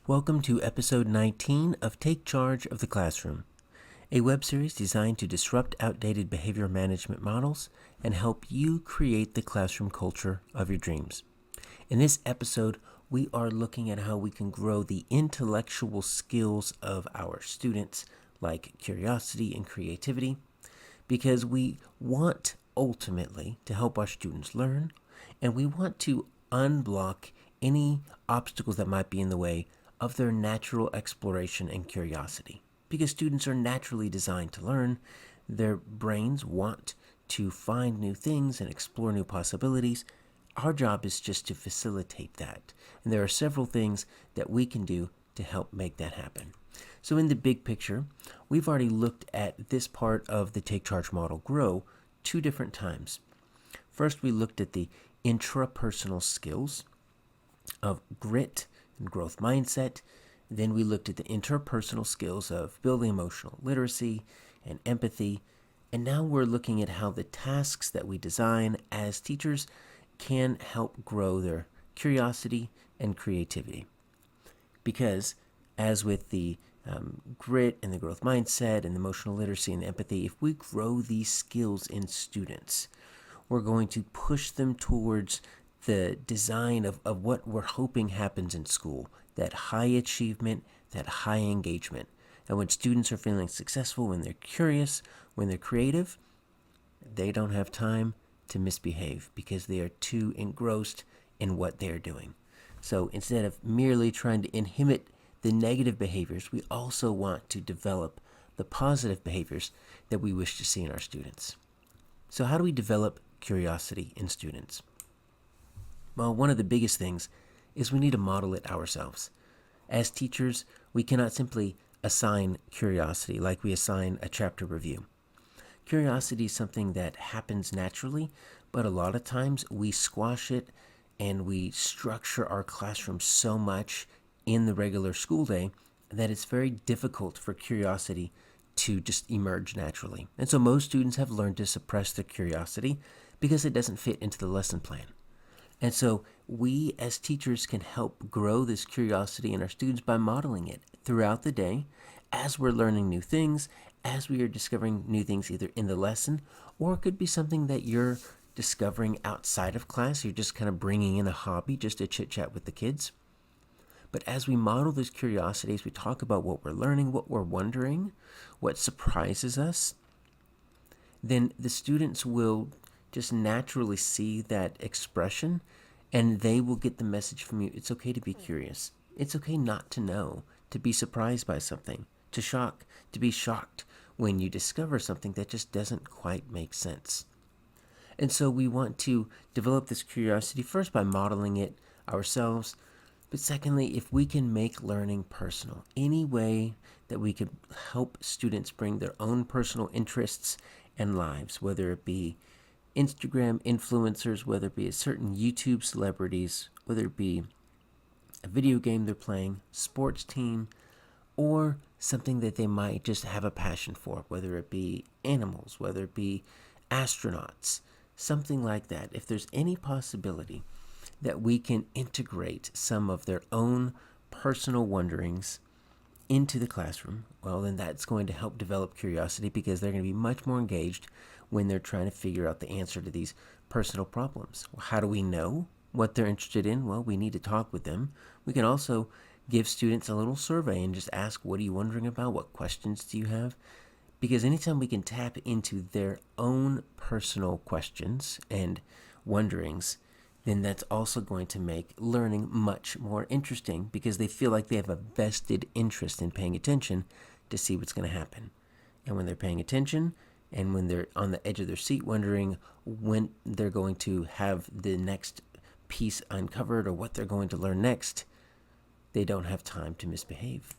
Welcome to episode 19 of Take Charge of the Classroom, a web series designed to disrupt outdated behavior management models and help you create the classroom culture of your dreams. In this episode, we are looking at how we can grow the intellectual skills of our students, like curiosity and creativity, because we want ultimately to help our students learn, and we want to unblock any obstacles that might be in the way of their natural exploration and curiosity. Because students are naturally designed to learn, their brains want to find new things and explore new possibilities. Our job is just to facilitate that. And there are several things that we can do to help make that happen. So in the big picture, we've already looked at this part of the Take Charge model grow two different times. First, we looked at the intrapersonal skills of grit and growth mindset. Then we looked at the interpersonal skills of building emotional literacy and empathy. And now we're looking at how the tasks that we design as teachers can help grow their curiosity and creativity. Because as with the grit and the growth mindset and the emotional literacy and empathy, if we grow these skills in students, we're going to push them towards the design of what we're hoping happens in school, that high achievement, that high engagement. And when students are feeling successful, when they're curious, when they're creative, they don't have time to misbehave because they are too engrossed in what they're doing. So instead of merely trying to inhibit the negative behaviors, we also want to develop the positive behaviors that we wish to see in our students. So how do we develop curiosity in students? Well, one of the biggest things is we need to model it ourselves. As teachers, we cannot simply assign curiosity like we assign a chapter review. Curiosity is something that happens naturally, but a lot of times we squash it and we structure our classroom so much in the regular school day that it's very difficult for curiosity to just emerge naturally. And so most students have learned to suppress their curiosity because it doesn't fit into the lesson plan. And so we as teachers can help grow this curiosity in our students by modeling it throughout the day as we're learning new things, as we are discovering new things either in the lesson, or it could be something that you're discovering outside of class. You're just kind of bringing in a hobby just to chit chat with the kids. But as we model this curiosity, as we talk about what we're learning, what we're wondering, what surprises us, then the students will just naturally see that expression and they will get the message from you. It's okay to be curious. It's okay not to know, to be surprised by something, to be shocked when you discover something that just doesn't quite make sense. And so we want to develop this curiosity first by modeling it ourselves. But secondly, if we can make learning personal, any way that we could help students bring their own personal interests and lives, whether it be Instagram influencers, whether it be a certain YouTube celebrities, whether it be a video game they're playing, sports team, or something that they might just have a passion for, whether it be animals, whether it be astronauts, something like that. If there's any possibility that we can integrate some of their own personal wonderings into the classroom, well, then that's going to help develop curiosity because they're going to be much more engaged when they're trying to figure out the answer to these personal problems. Well, how do we know what they're interested in? Well, we need to talk with them. We can also give students a little survey and just ask, what are you wondering about? What questions do you have? Because anytime we can tap into their own personal questions and wonderings, then that's also going to make learning much more interesting because they feel like they have a vested interest in paying attention to see what's going to happen. And when they're paying attention and when they're on the edge of their seat wondering when they're going to have the next piece uncovered or what they're going to learn next, they don't have time to misbehave.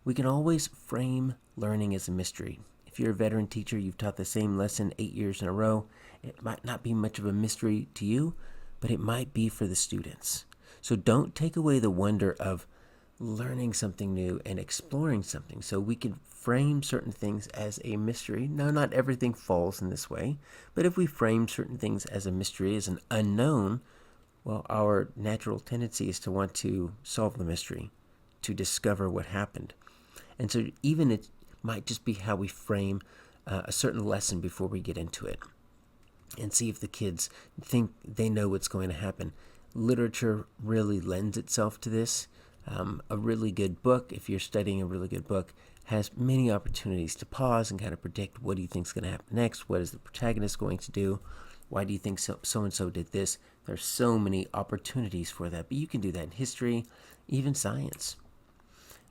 We can always frame learning as a mystery. If you're a veteran teacher, you've taught the same lesson 8 years in a row, it might not be much of a mystery to you, but it might be for the students. So don't take away the wonder of learning something new and exploring something. So we can frame certain things as a mystery. Now, not everything falls in this way, but if we frame certain things as a mystery, as an unknown, Well, our natural tendency is to want to solve the mystery, to discover what happened. And so even it might just be how we frame a certain lesson before we get into it and see if the kids think they know what's going to happen. Literature really lends itself to this. A really good book, if you're studying a really good book, has many opportunities to pause and kind of predict what do you think is going to happen next, what is the protagonist going to do, why do you think so-and-so did this. There's so many opportunities for that, but you can do that in history, even science.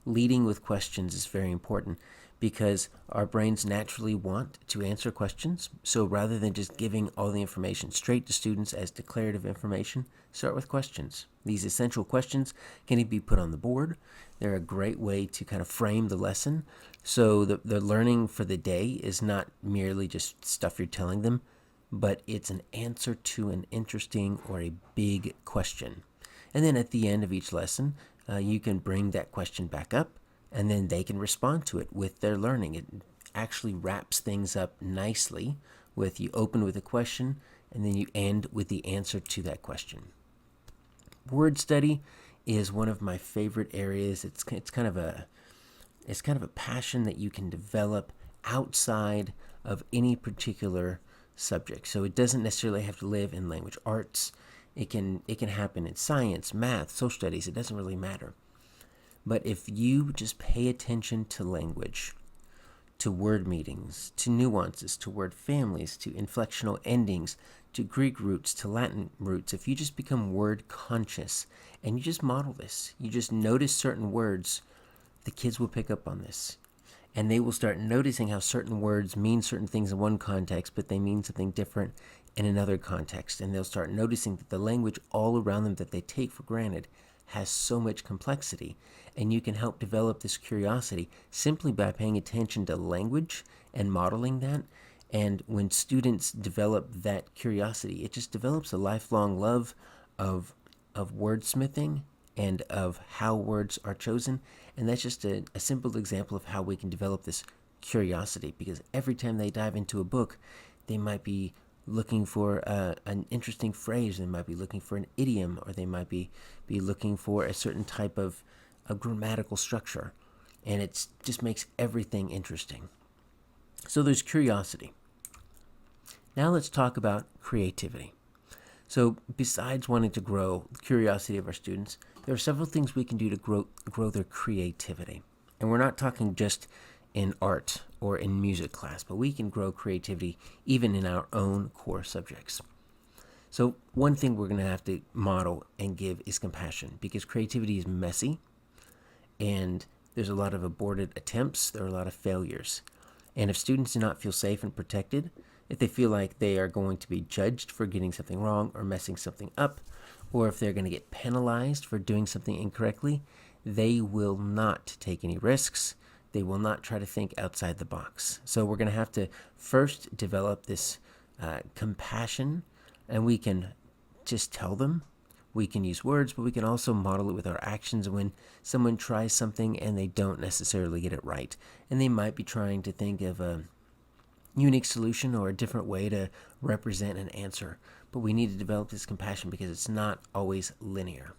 Leading with questions is very important because our brains naturally want to answer questions. So rather than just giving all the information straight to students as declarative information, start with questions. These essential questions can be put on the board. They're a great way to kind of frame the lesson. So the learning for the day is not merely just stuff you're telling them, but it's an answer to an interesting or a big question. And then at the end of each lesson, you can bring that question back up, and then they can respond to it with their learning. It actually wraps things up nicely with you open with a question, and then you end with the answer to that question. Word study is one of my favorite areas. It's kind of a passion that you can develop outside of any particular subject. So it doesn't necessarily have to live in language arts. It can happen in science, math, social studies. It doesn't really matter. But if you just pay attention to language, to word meanings, to nuances, to word families, to inflectional endings, to Greek roots, to Latin roots, if you just become word conscious and you just model this, you just notice certain words, the kids will pick up on this. And they will start noticing how certain words mean certain things in one context, but they mean something different in another context. And they'll start noticing that the language all around them that they take for granted has so much complexity. And you can help develop this curiosity simply by paying attention to language and modeling that. And when students develop that curiosity, it just develops a lifelong love of wordsmithing and of how words are chosen. And that's just a simple example of how we can develop this curiosity, because every time they dive into a book, they might be looking for an interesting phrase, they might be looking for an idiom, or they might be looking for a certain type of a grammatical structure. And it just makes everything interesting. So there's curiosity. Now let's talk about creativity. So besides wanting to grow the curiosity of our students, there are several things we can do to grow their creativity. And we're not talking just in art or in music class, but we can grow creativity even in our own core subjects. So one thing we're going to have to model and give is compassion, because creativity is messy and there's a lot of aborted attempts, there are a lot of failures. And if students do not feel safe and protected, if they feel like they are going to be judged for getting something wrong or messing something up, or if they're going to get penalized for doing something incorrectly, they will not take any risks. They will not try to think outside the box. So we're going to have to first develop this compassion, and we can just tell them. We can use words, but we can also model it with our actions when someone tries something and they don't necessarily get it right. And they might be trying to think of a unique solution or a different way to represent an answer. But we need to develop this compassion because it's not always linear.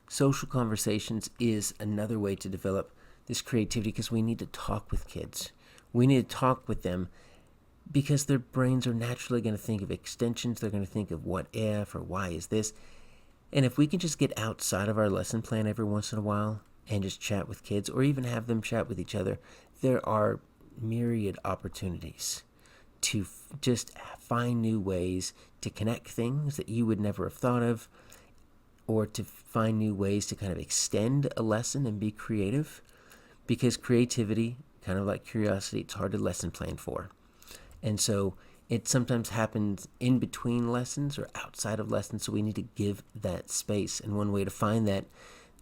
Social conversations is another way to develop this creativity, because we need to talk with kids. We need to talk with them because their brains are naturally going to think of extensions. They're going to think of what if or why is this. And if we can just get outside of our lesson plan every once in a while and just chat with kids, or even have them chat with each other, there are myriad opportunities to just find new ways to connect things that you would never have thought of, or to find new ways to kind of extend a lesson and be creative. Because creativity, kind of like curiosity, it's hard to lesson plan for. And so it sometimes happens in between lessons or outside of lessons, so we need to give that space. And one way to find that,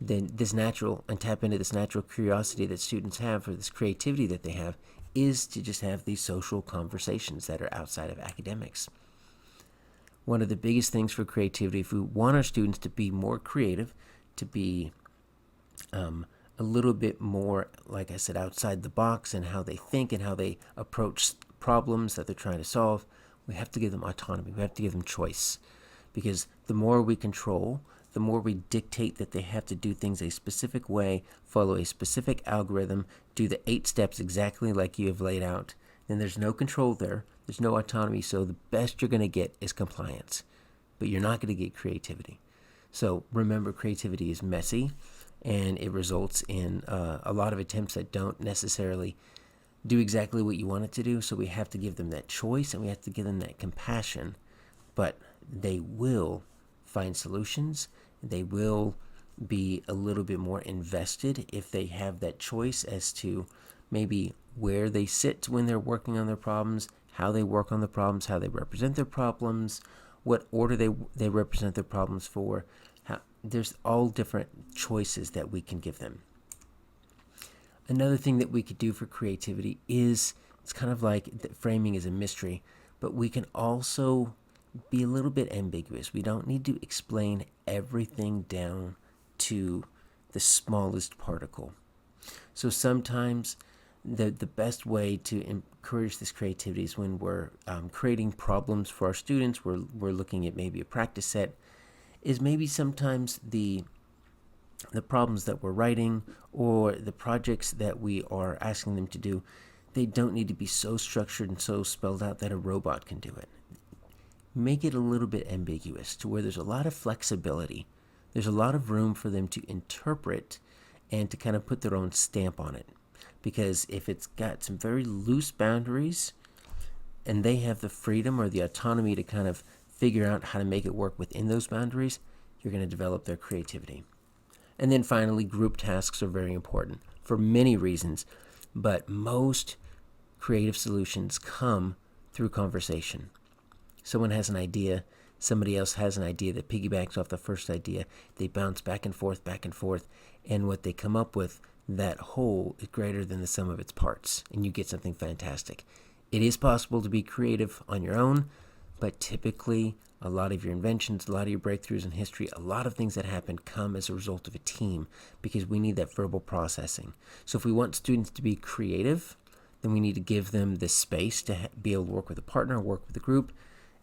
then this natural, and tap into this natural curiosity that students have, or this creativity that they have, is to just have these social conversations that are outside of academics. One of the biggest things for creativity, if we want our students to be more creative, to be a little bit more, like I said, outside the box and how they think and how they approach problems that they're trying to solve, we have to give them autonomy. We have to give them choice, because The more we control, the more we dictate that they have to do things a specific way, follow a specific algorithm, do the 8 steps exactly like you have laid out, then there's no control there. There's no autonomy. So the best you're going to get is compliance, but you're not going to get creativity. So remember, creativity is messy, and it results in a lot of attempts that don't necessarily do exactly what you want it to do. So we have to give them that choice, and we have to give them that compassion. But they will find solutions. They will be a little bit more invested if they have that choice as to maybe where they sit when they're working on their problems, how they work on the problems, how they represent their problems, what order they represent their problems for. There's all different choices that we can give them. Another thing that we could do for creativity is, it's kind of like framing is a mystery, but we can also be a little bit ambiguous. We don't need to explain everything down to the smallest particle. So sometimes the best way to encourage this creativity is when we're creating problems for our students. We're looking at maybe a practice set. Is maybe sometimes the problems that we're writing or the projects that we are asking them to do, they don't need to be so structured and so spelled out that a robot can do it. Make it a little bit ambiguous to where there's a lot of flexibility. There's a lot of room for them to interpret and to kind of put their own stamp on it. Because if it's got some very loose boundaries and they have the freedom or the autonomy to kind of figure out how to make it work within those boundaries, you're going to develop their creativity. And then finally, group tasks are very important for many reasons, but most creative solutions come through conversation. Someone has an idea, somebody else has an idea that piggybacks off the first idea. They bounce back and forth, and what they come up with, that whole is greater than the sum of its parts, and you get something fantastic. It is possible to be creative on your own, but typically a lot of your inventions, a lot of your breakthroughs in history, a lot of things that happen come as a result of a team, because we need that verbal processing. So if we want students to be creative, then we need to give them the space to be able to work with a partner, work with a group.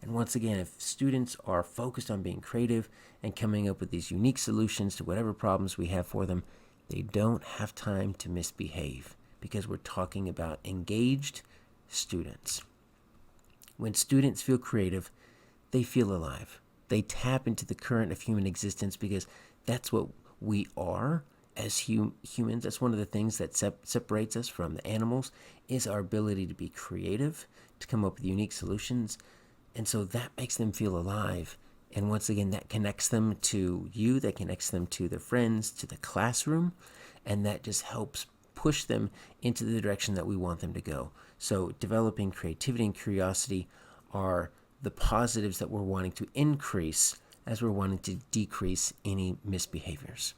And once again, if students are focused on being creative and coming up with these unique solutions to whatever problems we have for them, they don't have time to misbehave, because we're talking about engaged students. When students feel creative, they feel alive. They tap into the current of human existence, because that's what we are as humans. That's one of the things that separates us from the animals, is our ability to be creative, to come up with unique solutions. And so that makes them feel alive. And once again, that connects them to you, that connects them to their friends, to the classroom, and that just helps push them into the direction that we want them to go. So developing creativity and curiosity are the positives that we're wanting to increase as we're wanting to decrease any misbehaviors.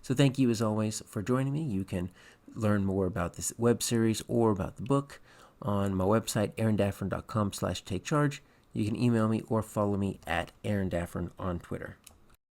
So thank you as always for joining me. You can learn more about this web series or about the book on my website, aarondaffern.com/takecharge. You can email me or follow me at Aaron Daffern on Twitter.